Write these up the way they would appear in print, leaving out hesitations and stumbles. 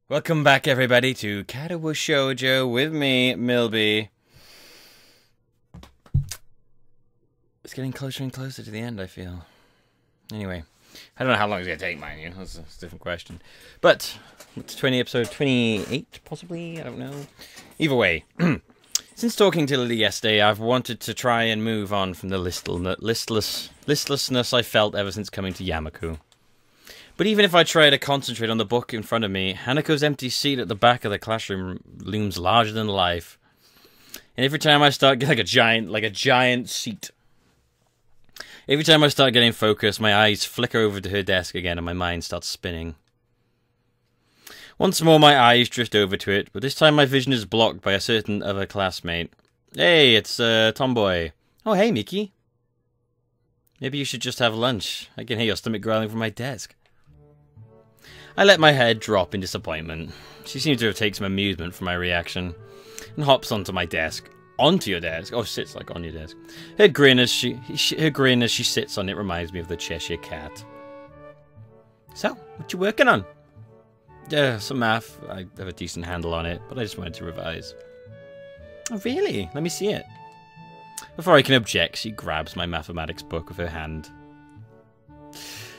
Welcome back, everybody, to Katawa Shoujo with me, Millbee. It's getting closer and closer to the end, I feel. Anyway, I don't know how long it's going to take, mind you. That's a different question. But, it's episode 28, possibly? I don't know. Either way, since talking to Lily yesterday, I've wanted to try and move on from the listlessness I felt ever since coming to Yamaku. But even if I try to concentrate on the book in front of me, Hanako's empty seat at the back of the classroom looms larger than life. And every time I start getting like a giant seat. Every time I start getting focused, my eyes flicker over to her desk again and my mind starts spinning. Once more my eyes drift over to it, but this time my vision is blocked by a certain other classmate. Hey, it's Tomboy. Oh, hey, Miki. Maybe you should just have lunch. I can hear your stomach growling from my desk. I let my head drop in disappointment. She seems to have taken some amusement from my reaction, and hops onto my desk. Onto your desk? Oh, sits like on your desk. Her grin as she sits on it reminds me of the Cheshire Cat. So, what you working on? Some math. I have a decent handle on it, but I just wanted to revise. Oh, really? Let me see it. Before I can object, she grabs my mathematics book with her hand.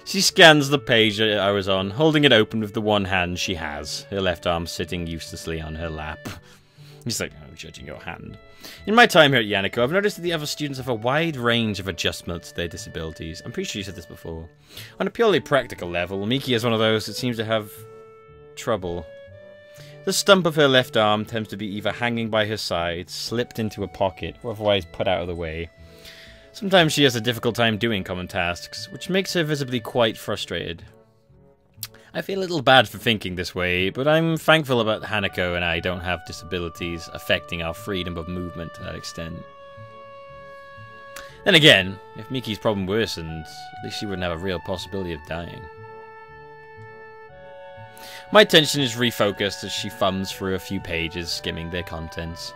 She scans the page I was on, holding it open with the one hand she has, her left arm sitting uselessly on her lap. He's like, oh, judging your hand. In my time here at Yamaku, I've noticed that the other students have a wide range of adjustments to their disabilities. I'm pretty sure you said this before. On a purely practical level, Miki is one of those that seems to have trouble. The stump of her left arm tends to be either hanging by her side, slipped into a pocket, or otherwise put out of the way. Sometimes she has a difficult time doing common tasks, which makes her visibly quite frustrated. I feel a little bad for thinking this way, but I'm thankful about Hanako and I don't have disabilities affecting our freedom of movement to that extent. Then again, if Miki's problem worsened, at least she wouldn't have a real possibility of dying. My attention is refocused as she thumbs through a few pages, skimming their contents.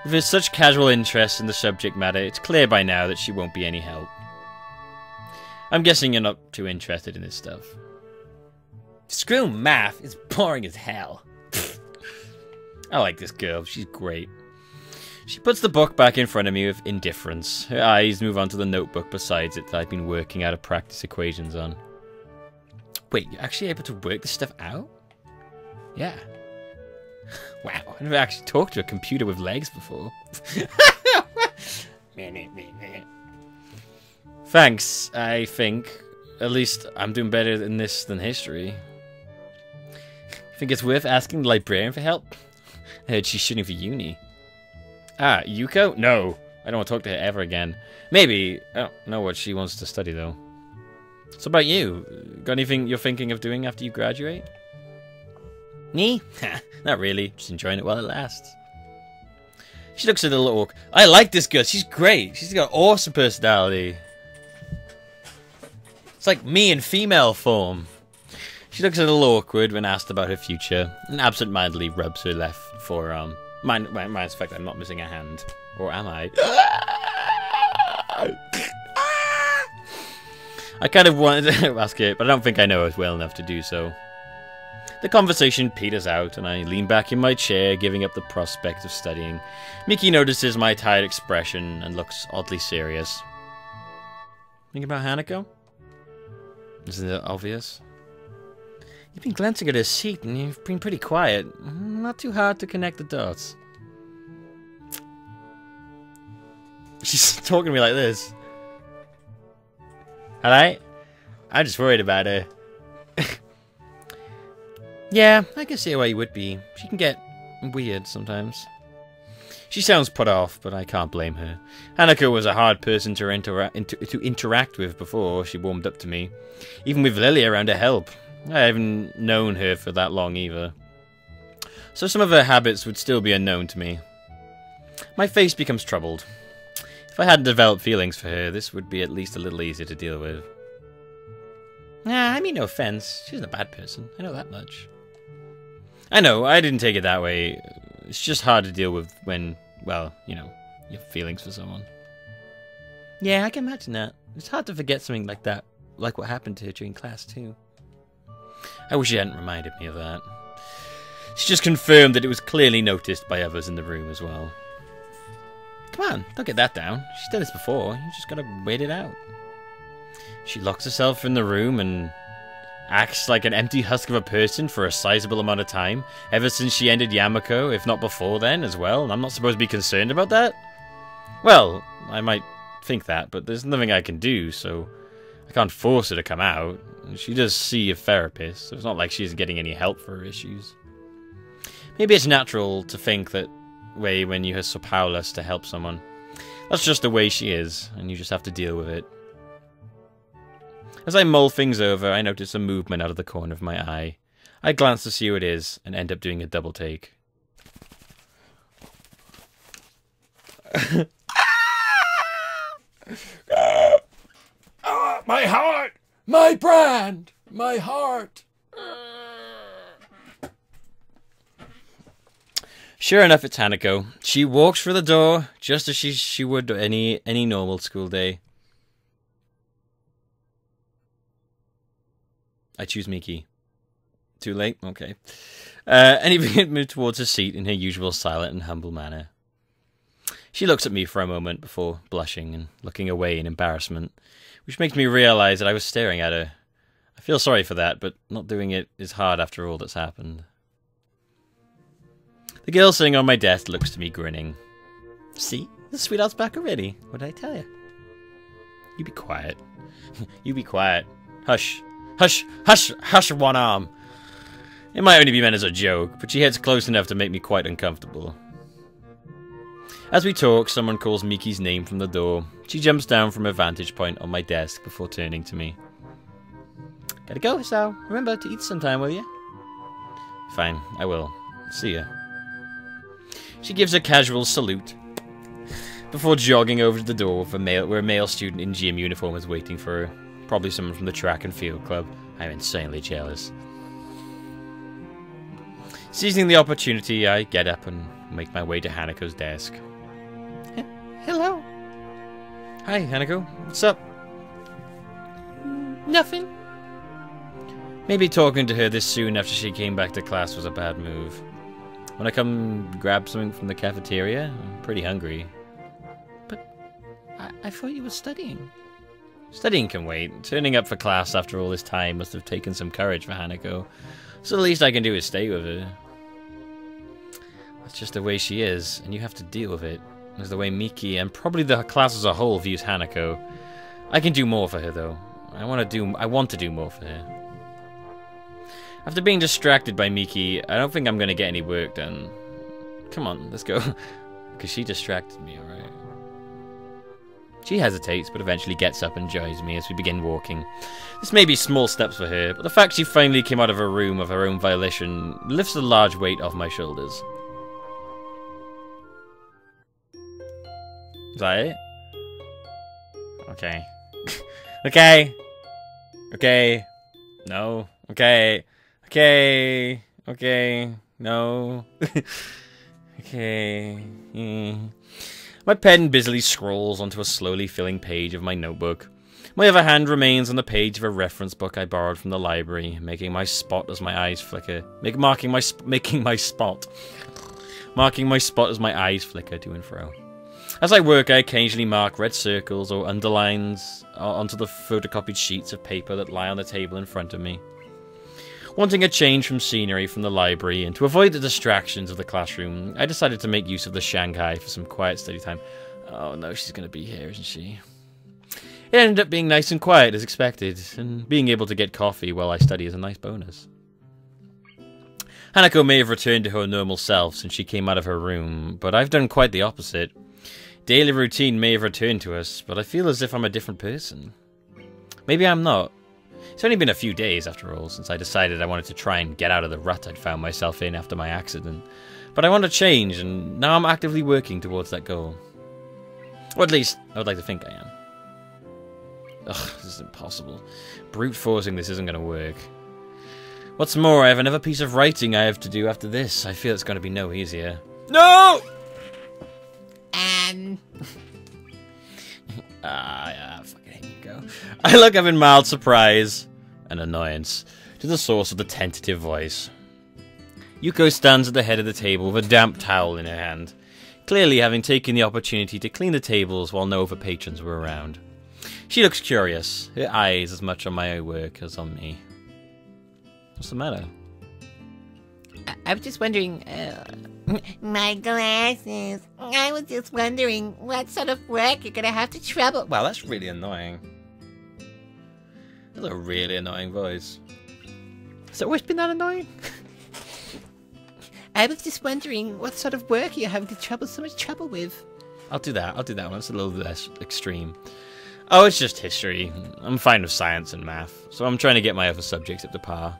With such casual interest in the subject matter, it's clear by now that she won't be any help. I'm guessing you're not too interested in this stuff. Screw math, it's boring as hell. I like this girl, she's great. She puts the book back in front of me with indifference. Her eyes move on to the notebook beside it that I've been working out of practice equations on. Wait, you're actually able to work this stuff out? Yeah. Wow, I've never actually talked to a computer with legs before. Thanks, I think. At least I'm doing better in this than history. Think it's worth asking the librarian for help? I heard she's shooting for uni. Ah, Yuko? No, I don't want to talk to her ever again. Maybe. I don't know what she wants to study, though. So about you? Got anything you're thinking of doing after you graduate? Me? Not really. Just enjoying it while it lasts. She looks a little awkward. I like this girl. She's great. She's got an awesome personality. It's like me in female form. She looks a little awkward when asked about her future, and absent-mindedly rubs her left forearm. Minus the fact I'm not missing a hand. Or am I? I kind of wanted to ask it, but I don't think I know it well enough to do so. The conversation peters out, and I lean back in my chair, giving up the prospect of studying. Miki notices my tired expression and looks oddly serious. Think about Hanako? Isn't it obvious? You've been glancing at her seat, and you've been pretty quiet. Not too hard to connect the dots. She's talking to me like this. Hello? I'm just worried about her. Yeah, I can see why you would be. She can get weird sometimes. She sounds put off, but I can't blame her. Hanako was a hard person to interact with before she warmed up to me. Even with Lily around to help. I haven't known her for that long either. So some of her habits would still be unknown to me. My face becomes troubled. If I hadn't developed feelings for her, this would be at least a little easier to deal with. Nah, I mean no offense. She's not a bad person. I know that much. I know, I didn't take it that way. It's just hard to deal with when, well, you know, you have feelings for someone. Yeah, I can imagine that. It's hard to forget something like that, like what happened to her during class, too. I wish you hadn't reminded me of that. She just confirmed that it was clearly noticed by others in the room as well. Come on, don't get that down. She's done this before. You just gotta wait it out. She locks herself in the room and acts like an empty husk of a person for a sizable amount of time, ever since she ended Yamaku, if not before then as well, and I'm not supposed to be concerned about that? Well, I might think that, but there's nothing I can do, so I can't force her to come out. She does see a therapist, so it's not like she's getting any help for her issues. Maybe it's natural to think that way when you are so powerless to help someone. That's just the way she is, and you just have to deal with it. As I mull things over, I notice a movement out of the corner of my eye. I glance to see who it is, and end up doing a double take. My heart! My brand! My heart! Sure enough, it's Hanako. She walks through the door, just as she would any normal school day. I choose Miki. Too late? Okay. And he moved towards her seat in her usual silent and humble manner. She looks at me for a moment before blushing and looking away in embarrassment, which makes me realize that I was staring at her. I feel sorry for that, but not doing it is hard after all that's happened. The girl sitting on my desk looks to me grinning. See? The sweetheart's back already. What did I tell you? You be quiet. You be quiet. Hush. Hush, hush, hush one arm. It might only be meant as a joke, but she heads close enough to make me quite uncomfortable. As we talk, someone calls Miki's name from the door. She jumps down from her vantage point on my desk before turning to me. Gotta go, Hisao. Remember to eat sometime, will you? Fine, I will. See ya. She gives a casual salute before jogging over to the door where a male student in gym uniform is waiting for her. Probably someone from the track and field club. I'm insanely jealous. Seizing the opportunity, I get up and make my way to Hanako's desk. Hello. Hi, Hanako. What's up? Nothing. Maybe talking to her this soon after she came back to class was a bad move. When I come grab something from the cafeteria, I'm pretty hungry. But I thought you were studying. Studying can wait. Turning up for class after all this time must have taken some courage for Hanako. So the least I can do is stay with her. That's just the way she is, and you have to deal with it. That's the way Miki, and probably the class as a whole, views Hanako. I can do more for her, though. I want to do more for her. After being distracted by Miki, I don't think I'm going to get any work done. Come on, let's go. Because she distracted me, alright. She hesitates, but eventually gets up and joins me as we begin walking. This may be small steps for her, but the fact she finally came out of her room of her own volition lifts a large weight off my shoulders. Is that it? Okay. Okay. Okay. No. Okay. Okay. Okay. No. Okay. My pen busily scrolls onto a slowly filling page of my notebook. My other hand remains on the page of a reference book I borrowed from the library, marking my spot as my eyes flicker to and fro. As I work, I occasionally mark red circles or underlines onto the photocopied sheets of paper that lie on the table in front of me. Wanting a change from scenery from the library, and to avoid the distractions of the classroom, I decided to make use of the Shanghai for some quiet study time. Oh no, she's going to be here, isn't she? It ended up being nice and quiet as expected, and being able to get coffee while I study is a nice bonus. Hanako may have returned to her normal self since she came out of her room, but I've done quite the opposite. Daily routine may have returned to us, but I feel as if I'm a different person. Maybe I'm not. It's only been a few days, after all, since I decided I wanted to try and get out of the rut I'd found myself in after my accident. But I want to change, and now I'm actively working towards that goal. Or at least, I would like to think I am. Ugh, this is impossible. Brute forcing this isn't going to work. What's more, I have another piece of writing I have to do after this. I feel it's going to be no easier. No! Fucking here you go. I look up in mild surprise and annoyance to the source of the tentative voice. Yuko stands at the head of the table with a damp towel in her hand, clearly having taken the opportunity to clean the tables while no other patrons were around. She looks curious, her eyes as much on my work as on me. What's the matter? I was just wondering, my glasses. I was just wondering what sort of work you're gonna have to trouble. Wow, that's really annoying. That's a really annoying voice. Has it always been that annoying? I was just wondering what sort of work you're having so much trouble with. I'll do that one. It's a little less extreme. Oh, it's just history. I'm fine with science and math, so I'm trying to get my other subjects up to par.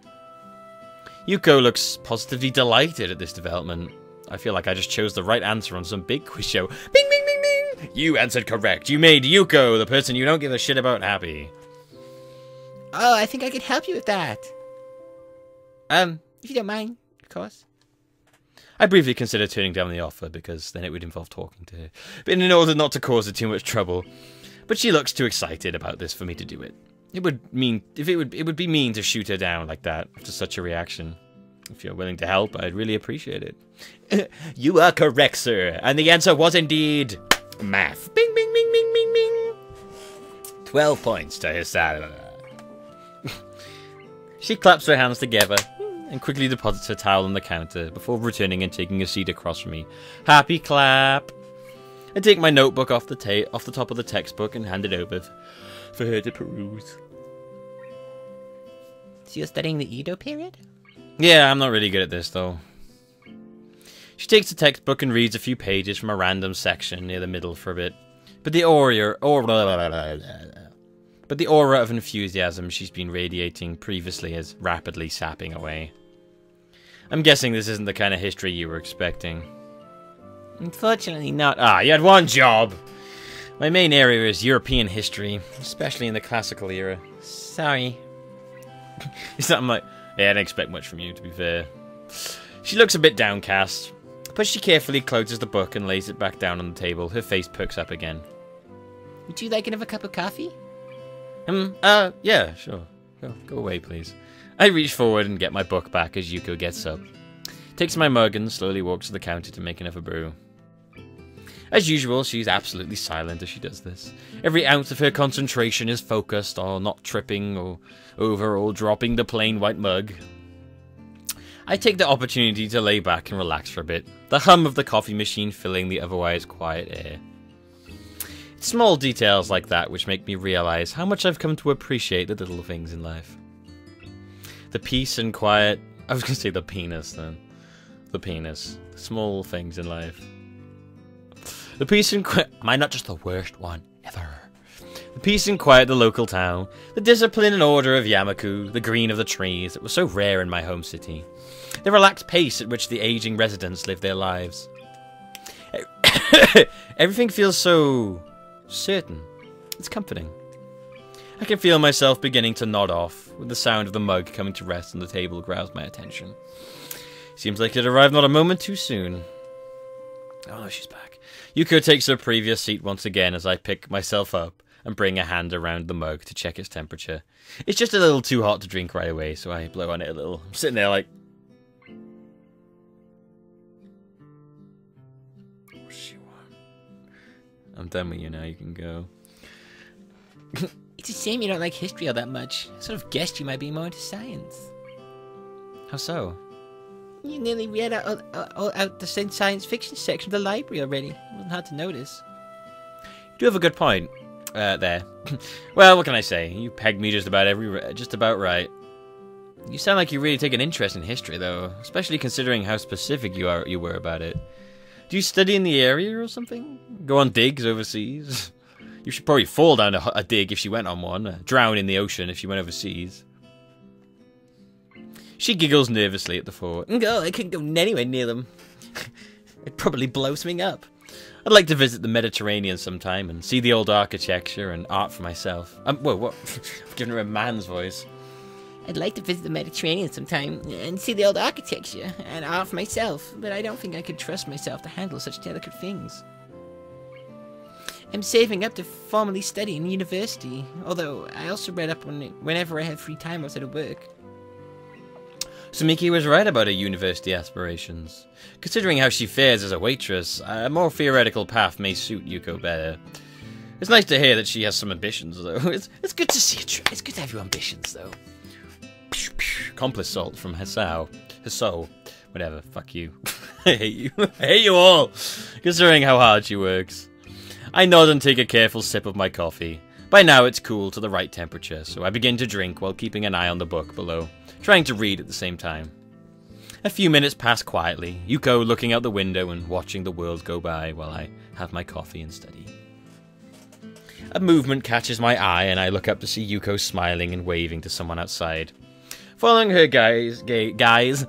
Yuko looks positively delighted at this development. I feel like I just chose the right answer on some big quiz show. Bing, bing, bing, bing! You answered correct. You made Yuko, the person you don't give a shit about, happy. Oh, I think I could help you with that. If you don't mind, of course. I briefly considered turning down the offer because then it would involve talking to her, but in order not to cause her too much trouble. But she looks too excited about this for me to do it. It would be mean to shoot her down like that after such a reaction. If you're willing to help, I'd really appreciate it. You are correct, sir, and the answer was indeed math. Bing, bing, bing, bing, bing, bing. 12 points to Hisao. She claps her hands together and quickly deposits her towel on the counter before returning and taking a seat across from me. Happy clap. I take my notebook off the top of the textbook and hand it over for her to peruse. So you're studying the Edo period? Yeah, I'm not really good at this, though. She takes the textbook and reads a few pages from a random section near the middle for a bit. But the aura of enthusiasm she's been radiating previously is rapidly sapping away. I'm guessing this isn't the kind of history you were expecting. Unfortunately not. Ah, you had one job! My main area is European history, especially in the classical era. Sorry. It's not like... Yeah, I didn't expect much from you, to be fair. She looks a bit downcast, but she carefully closes the book and lays it back down on the table. Her face perks up again. Would you like another cup of coffee? Yeah, sure. Go away, please. I reach forward and get my book back as Yuko gets up. Takes my mug and slowly walks to the counter to make another brew. As usual, she's absolutely silent as she does this. Every ounce of her concentration is focused on not tripping over or dropping the plain white mug. I take the opportunity to lay back and relax for a bit, the hum of the coffee machine filling the otherwise quiet air. It's small details like that which make me realize how much I've come to appreciate the little things in life. The peace and quiet... I was going to say the penis, then. The penis. The small things in life. The peace and quiet... Am I not just the worst one ever? The peace and quiet of the local town. The discipline and order of Yamaku. The green of the trees that were so rare in my home city. The relaxed pace at which the aging residents live their lives. Everything feels so... certain. It's comforting. I can feel myself beginning to nod off, with the sound of the mug coming to rest on the table grabs my attention. Seems like it arrived not a moment too soon. Oh, she's back. Yuko takes her previous seat once again as I pick myself up and bring a hand around the mug to check its temperature. It's just a little too hot to drink right away, so I blow on it a little. I'm sitting there like... What's she want? I'm done with you now, you can go. It's a shame you don't like history all that much. I sort of guessed you might be more into science. How so? You nearly read out the science fiction section of the library already. It wasn't hard to notice. You do have a good point there. Well, what can I say? You pegged me just about right. You sound like you really take an interest in history, though, especially considering how specific you were about it. Do you study in the area or something? Go on digs overseas? You should probably fall down a dig if she went on one, drown in the ocean if she went overseas. She giggles nervously at the thought. Oh, I couldn't go anywhere near them. It'd probably blow something up. I'd like to visit the Mediterranean sometime and see the old architecture and art for myself. Whoa, what? I've given her a man's voice. I'd like to visit the Mediterranean sometime and see the old architecture and art for myself, but I don't think I could trust myself to handle such delicate things. I'm saving up to formally study in university, although I also read up on it whenever I have free time outside of work. So Miki was right about her university aspirations. Considering how she fares as a waitress, a more theoretical path may suit Yuko better. It's nice to hear that she has some ambitions, though. It's good to see it. It's good to have your ambitions, though. Accomplice salt from Hisao. Whatever, fuck you. I hate you. I hate you all, considering how hard she works. I nod and take a careful sip of my coffee. By now it's cool to the right temperature, so I begin to drink while keeping an eye on the book below, trying to read at the same time. A few minutes pass quietly, Yuko looking out the window and watching the world go by while I have my coffee and study. A movement catches my eye and I look up to see Yuko smiling and waving to someone outside. Following her gaze, her gaze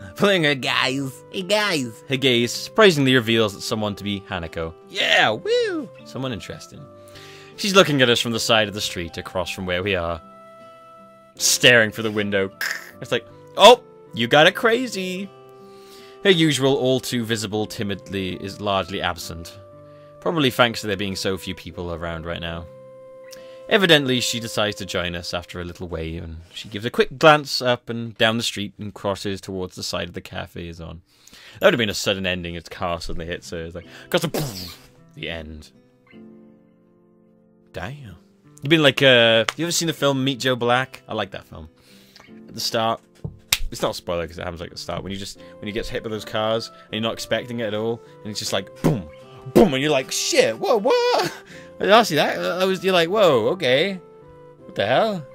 surprisingly reveals that someone to be Hanako. Yeah, woo! Someone interesting. She's looking at us from the side of the street across from where we are. Staring through the window. It's like, oh, you got it crazy. Her usual all too visible timidly is largely absent. Probably thanks to there being so few people around right now. Evidently, she decides to join us after a little wave, and she gives a quick glance up and down the street and crosses towards the side of the cafe is on. That would have been a sudden ending if the car suddenly hits her. It's like, the end. Damn. You've been like, you ever seen the film Meet Joe Black? I like that film. At the start, it's not a spoiler because it happens like at the start, when you get hit by those cars and you're not expecting it at all, and it's just like, boom, boom, and you're like, shit, whoa, what? I see that. You're like, whoa, okay. What the hell?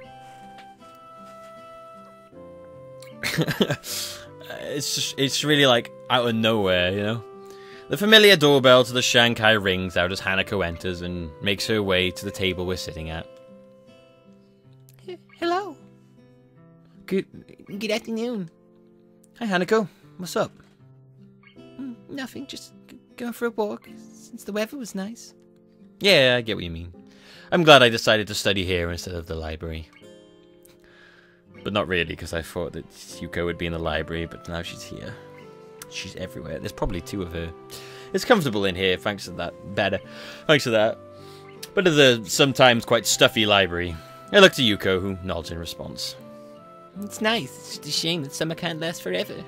It's really like out of nowhere, you know? The familiar doorbell to the Shanghai rings out as Hanako enters and makes her way to the table we're sitting at. Hello. Good afternoon. Hi, Hanako. What's up? Nothing, just going for a walk, since the weather was nice. Yeah, I get what you mean. I'm glad I decided to study here instead of the library. But not really, because I thought that Yuko would be in the library, but now she's here. She's everywhere. There's probably two of her. It's comfortable in here, thanks to that. Thanks to that. But to the sometimes quite stuffy library. I look to Yuko, who nods in response. It's nice. It's just a shame that summer can't last forever.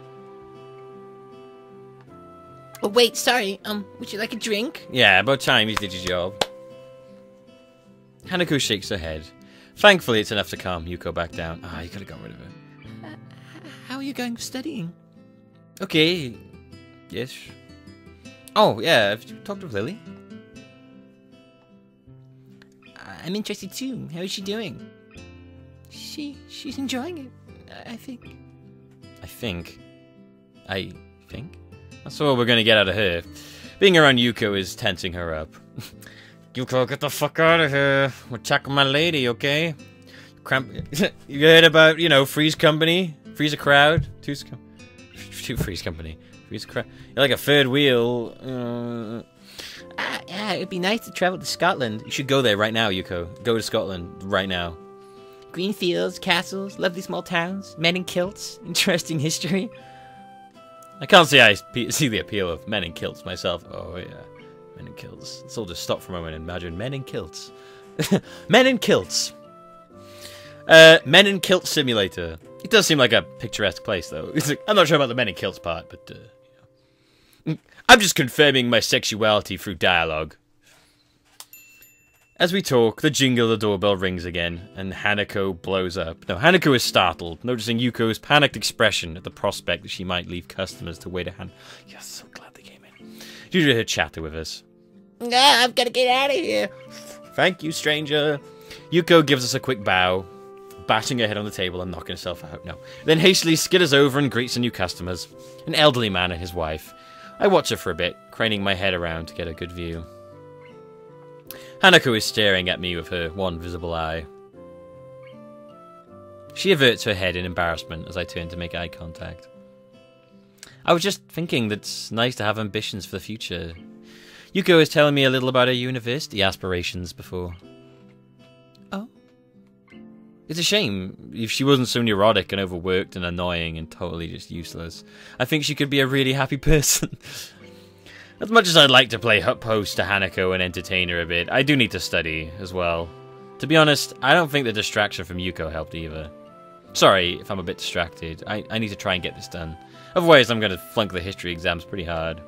Oh, wait, sorry. Would you like a drink? Yeah, about time you did your job. Hanako shakes her head. Thankfully, it's enough to calm Yuko back down. You could have got rid of her. How are you going studying? Okay. Yes. Oh, yeah, have you talked with Lily? I'm interested too. How is she doing? She's enjoying it, I think. I think? That's all we're gonna get out of her. Being around Yuko is tensing her up. Yuko, get the fuck out of here. We're checking my lady, okay? You heard about, Freeze Company? Freeze a crowd? Two Freeze Company. Freeze a crowd. You're like a third wheel. Yeah, it'd be nice to travel to Scotland. You should go there right now, Yuko. Go to Scotland right now. Green fields, castles, lovely small towns, men in kilts, interesting history. I can't say I see the appeal of men in kilts myself. Oh, yeah. Men in kilts. Let's all just stop for a moment and imagine men in kilts. Men in kilts. Men in Kilt Simulator. It does seem like a picturesque place, though. It's like, I'm not sure about the men in kilts part, but, I'm just confirming my sexuality through dialogue. As we talk, the jingle of the doorbell rings again, and Hanako blows up. No, Hanako is startled, noticing Yuko's panicked expression at the prospect that she might leave customers to wait a hand. Yes, so glad they came in. Due to her chatter with us. I've got to get out of here. Thank you, stranger. Yuko gives us a quick bow, bashing her head on the table and knocking herself out. No. Then hastily skitters over and greets the new customers, an elderly man and his wife. I watch her for a bit, craning my head around to get a good view. Hanako is staring at me with her one visible eye. She averts her head in embarrassment as I turn to make eye contact. I was just thinking that it's nice to have ambitions for the future. Yuko was telling me a little about her university aspirations before. Oh? It's a shame if she wasn't so neurotic and overworked and annoying and totally just useless. I think she could be a really happy person. As much as I'd like to play host to Hanako and entertain her a bit, I do need to study as well. To be honest, I don't think the distraction from Yuko helped either. Sorry if I'm a bit distracted. I need to try and get this done. Otherwise, I'm going to flunk the history exams pretty hard.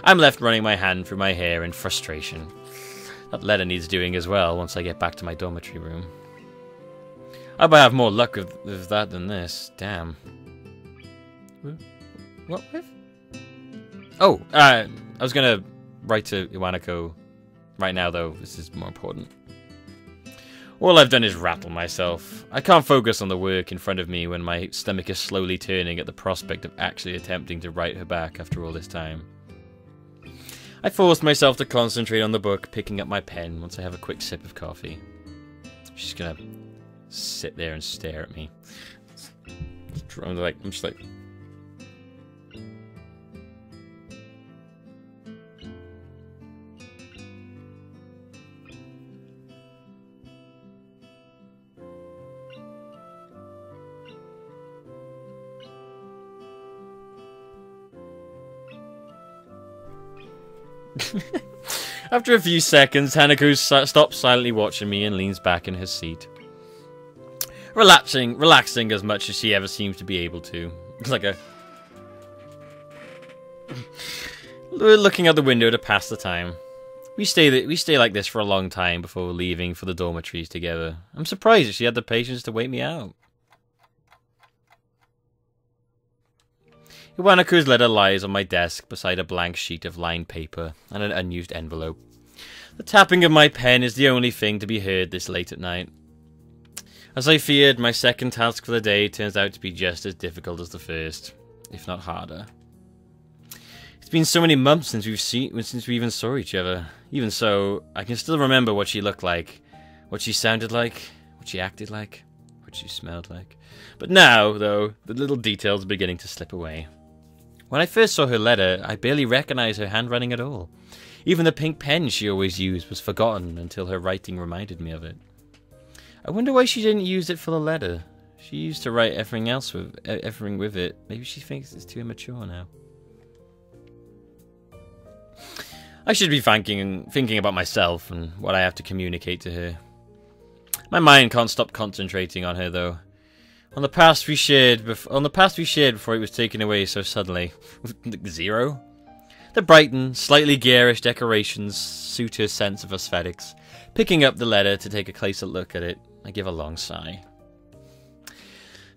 I'm left running my hand through my hair in frustration. That letter needs doing as well once I get back to my dormitory room. I might have more luck with that than this. Damn. What with? Oh, I was going to write to Iwanako right now, though. This is more important. All I've done is rattle myself. I can't focus on the work in front of me when my stomach is slowly turning at the prospect of actually attempting to write her back after all this time. I forced myself to concentrate on the book, picking up my pen once I have a quick sip of coffee. She's gonna sit there and stare at me. I'm just like... After a few seconds, Hanako stops silently watching me and leans back in her seat. Relaxing as much as she ever seems to be able to. It's like looking out the window to pass the time. We stay like this for a long time before leaving for the dormitories together. I'm surprised that she had the patience to wait me out. Iwanako's letter lies on my desk beside a blank sheet of lined paper and an unused envelope. The tapping of my pen is the only thing to be heard this late at night. As I feared, my second task for the day turns out to be just as difficult as the first, if not harder. It's been so many months since we even saw each other. Even so, I can still remember what she looked like, what she sounded like, what she acted like, what she smelled like. But now, though, the little details are beginning to slip away. When I first saw her letter, I barely recognized her handwriting at all. Even the pink pen she always used was forgotten until her writing reminded me of it. I wonder why she didn't use it for the letter. She used to write everything with it. Maybe she thinks it's too immature now. I should be thinking about myself and what I have to communicate to her. My mind can't stop concentrating on her, though. On the past we shared before it was taken away so suddenly. Zero? The bright, slightly garish decorations suit her sense of aesthetics. Picking up the letter to take a closer look at it, I give a long sigh.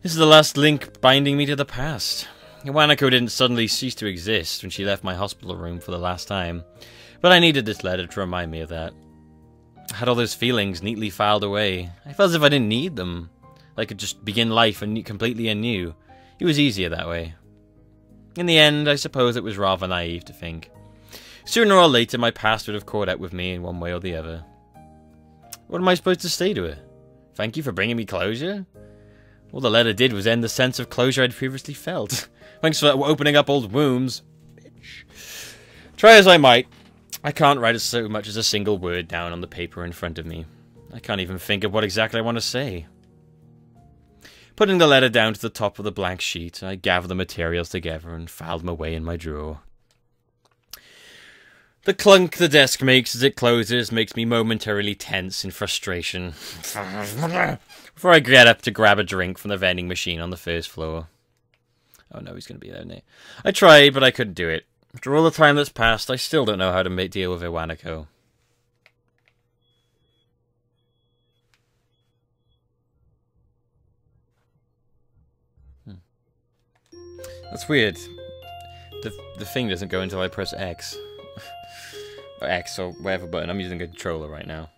This is the last link binding me to the past. Iwanako didn't suddenly cease to exist when she left my hospital room for the last time, but I needed this letter to remind me of that. I had all those feelings neatly filed away. I felt as if I didn't need them. I could just begin life completely anew. It was easier that way. In the end, I suppose it was rather naive to think. Sooner or later, my past would have caught up with me in one way or the other. What am I supposed to say to her? Thank you for bringing me closure? All the letter did was end the sense of closure I'd previously felt. Thanks for opening up old wounds. Bitch. Try as I might, I can't write so much as a single word down on the paper in front of me. I can't even think of what exactly I want to say. Putting the letter down to the top of the blank sheet, I gathered the materials together and filed them away in my drawer. The clunk the desk makes as it closes makes me momentarily tense in frustration. Before I get up to grab a drink from the vending machine on the first floor. Oh no, he's going to be there, isn't he? I tried, but I couldn't do it. After all the time that's passed, I still don't know how to deal with Iwanako. That's weird. The thing doesn't go until I press X. Or X or whatever button. I'm using a controller right now.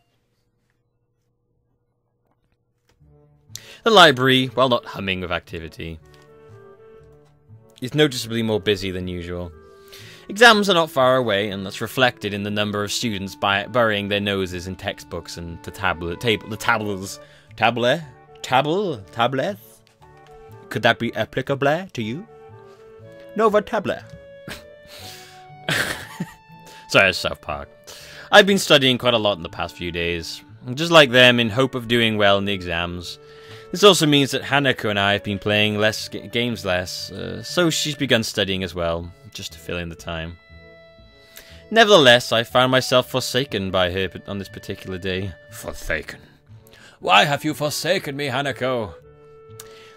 The library, while not humming with activity, is noticeably more busy than usual. Exams are not far away, and that's reflected in the number of students burying their noses in textbooks and the tablets. Could that be applicable to you? Nova tablet. Sorry, it's South Park. I've been studying quite a lot in the past few days, just like them, in hope of doing well in the exams. This also means that Hanako and I have been playing games less, so she's begun studying as well, just to fill in the time. Nevertheless, I found myself forsaken by her on this particular day. Forsaken? Why have you forsaken me, Hanako?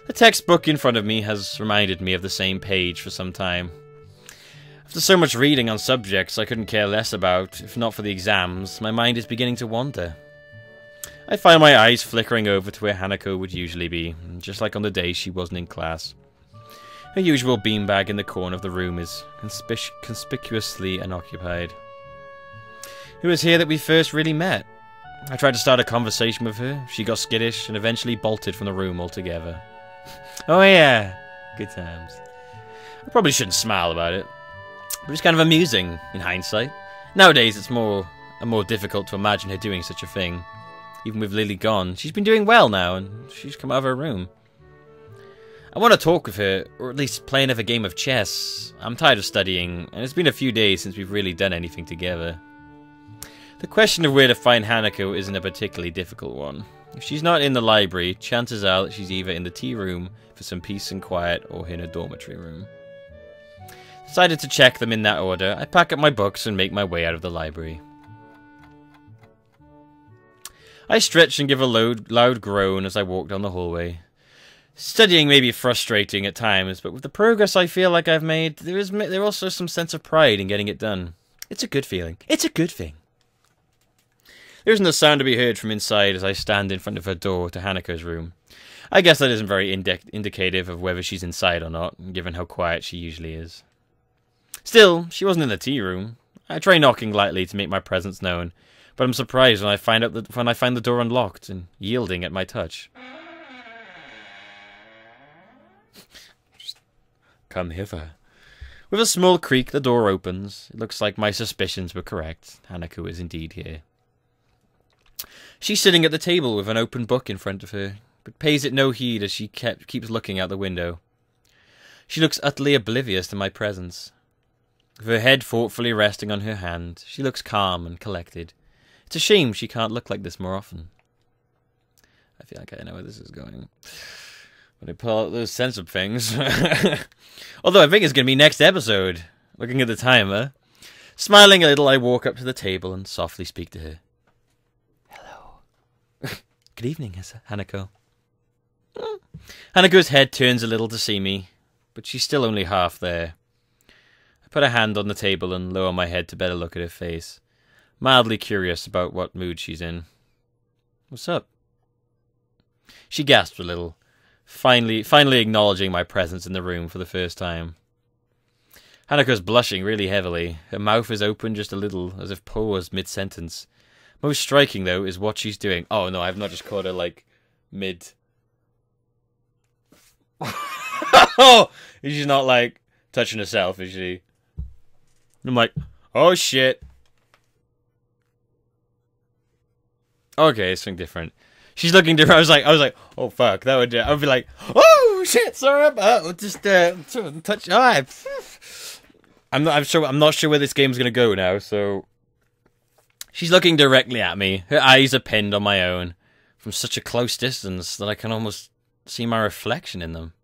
The textbook in front of me has reminded me of the same page for some time. After so much reading on subjects I couldn't care less about, if not for the exams, my mind is beginning to wander. I find my eyes flickering over to where Hanako would usually be, just like on the day she wasn't in class. Her usual beanbag in the corner of the room is conspicuously unoccupied. It was here that we first really met. I tried to start a conversation with her, she got skittish, and eventually bolted from the room altogether. Oh yeah, good times. I probably shouldn't smile about it, but it's kind of amusing, in hindsight. Nowadays it's more difficult to imagine her doing such a thing. Even with Lily gone, she's been doing well now, and she's come out of her room. I want to talk with her, or at least play another game of chess. I'm tired of studying, and it's been a few days since we've really done anything together. The question of where to find Hanako isn't a particularly difficult one. If she's not in the library, chances are that she's either in the tea room for some peace and quiet, or in her dormitory room. Decided to check them in that order, I pack up my books and make my way out of the library. I stretch and give a loud groan as I walk down the hallway. Studying may be frustrating at times, but with the progress I feel like I've made, there's also some sense of pride in getting it done. It's a good feeling. It's a good thing. There isn't a sound to be heard from inside as I stand in front of her door to Hanako's room. I guess that isn't very indicative of whether she's inside or not, given how quiet she usually is. Still, she wasn't in the tea room. I try knocking lightly to make my presence known, but I'm surprised when I find the door unlocked and yielding at my touch. Just come hither. With a small creak, the door opens. It looks like my suspicions were correct. Hanako is indeed here. She's sitting at the table with an open book in front of her, but pays it no heed as she keeps looking out the window. She looks utterly oblivious to my presence. With her head thoughtfully resting on her hand, she looks calm and collected. It's a shame she can't look like this more often. I feel like I know where this is going. When I pull out those censored things. Although I think it's going to be next episode. Looking at the timer. Smiling a little, I walk up to the table and softly speak to her. Hello. Good evening, Hanako. Hanako's head turns a little to see me, but she's still only half there. I put a hand on the table and lower my head to better look at her face. Mildly curious about what mood she's in. What's up? She gasps a little, finally acknowledging my presence in the room for the first time. Hanako's blushing really heavily. Her mouth is open just a little, as if paused mid-sentence. Most striking, though, is what she's doing. Oh, no, I've not just caught her, like, mid... Oh! She's not, like, touching herself, is she? I'm like, oh, shit. Okay, it's something different. She's looking different. I was like, oh fuck, that would. I would be like, oh shit, sorry about just touch. Oh, I'm not sure where this game's gonna go now. So she's looking directly at me. Her eyes are pinned on my own from such a close distance that I can almost see my reflection in them.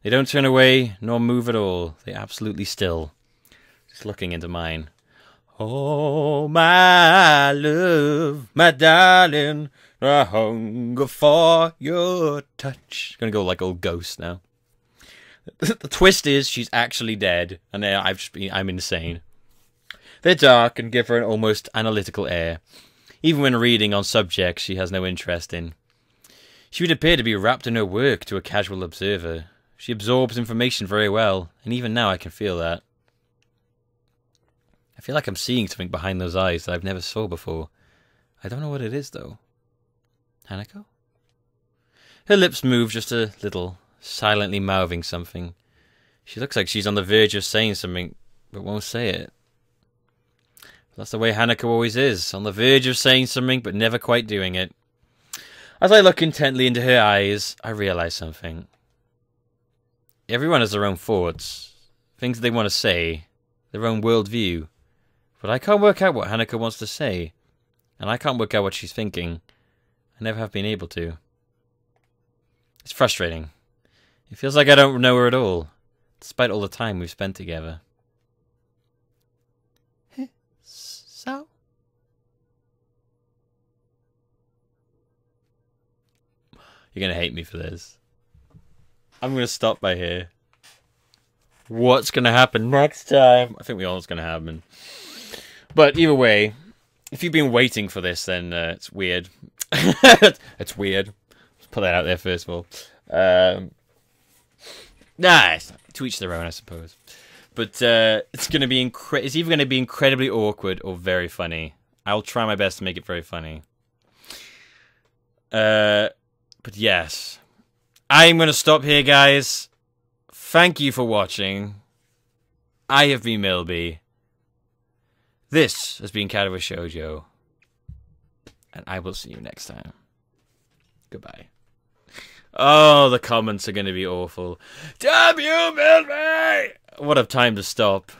They don't turn away nor move at all. They're absolutely still, just looking into mine. Oh, my love, my darling, I hunger for your touch. Gonna go like old ghost now. The twist is she's actually dead, and I'm insane. They're dark and give her an almost analytical air, even when reading on subjects she has no interest in. She would appear to be wrapped in her work to a casual observer. She absorbs information very well, and even now I can feel that. I feel like I'm seeing something behind those eyes that I've never saw before. I don't know what it is, though. Hanako? Her lips move just a little, silently mouthing something. She looks like she's on the verge of saying something, but won't say it. That's the way Hanako always is, on the verge of saying something, but never quite doing it. As I look intently into her eyes, I realize something. Everyone has their own thoughts, things they want to say, their own worldview. But I can't work out what Hanako wants to say, and I can't work out what she's thinking. I never have been able to. It's frustrating. It feels like I don't know her at all, despite all the time we've spent together. So? You're gonna hate me for this. I'm gonna stop by here. What's gonna happen next time? I think we all know what's gonna happen. But either way, if you've been waiting for this, then it's weird. It's weird. Let's put that out there first of all. Nice. To each their own, I suppose. But it's gonna be it's either gonna be incredibly awkward or very funny. I'll try my best to make it very funny. But yes, I'm gonna stop here, guys. Thank you for watching. I have been Millbee. This has been Katawa Shoujo. And I will see you next time. Goodbye. Oh, the comments are going to be awful. Damn you, Millbee! What a time to stop.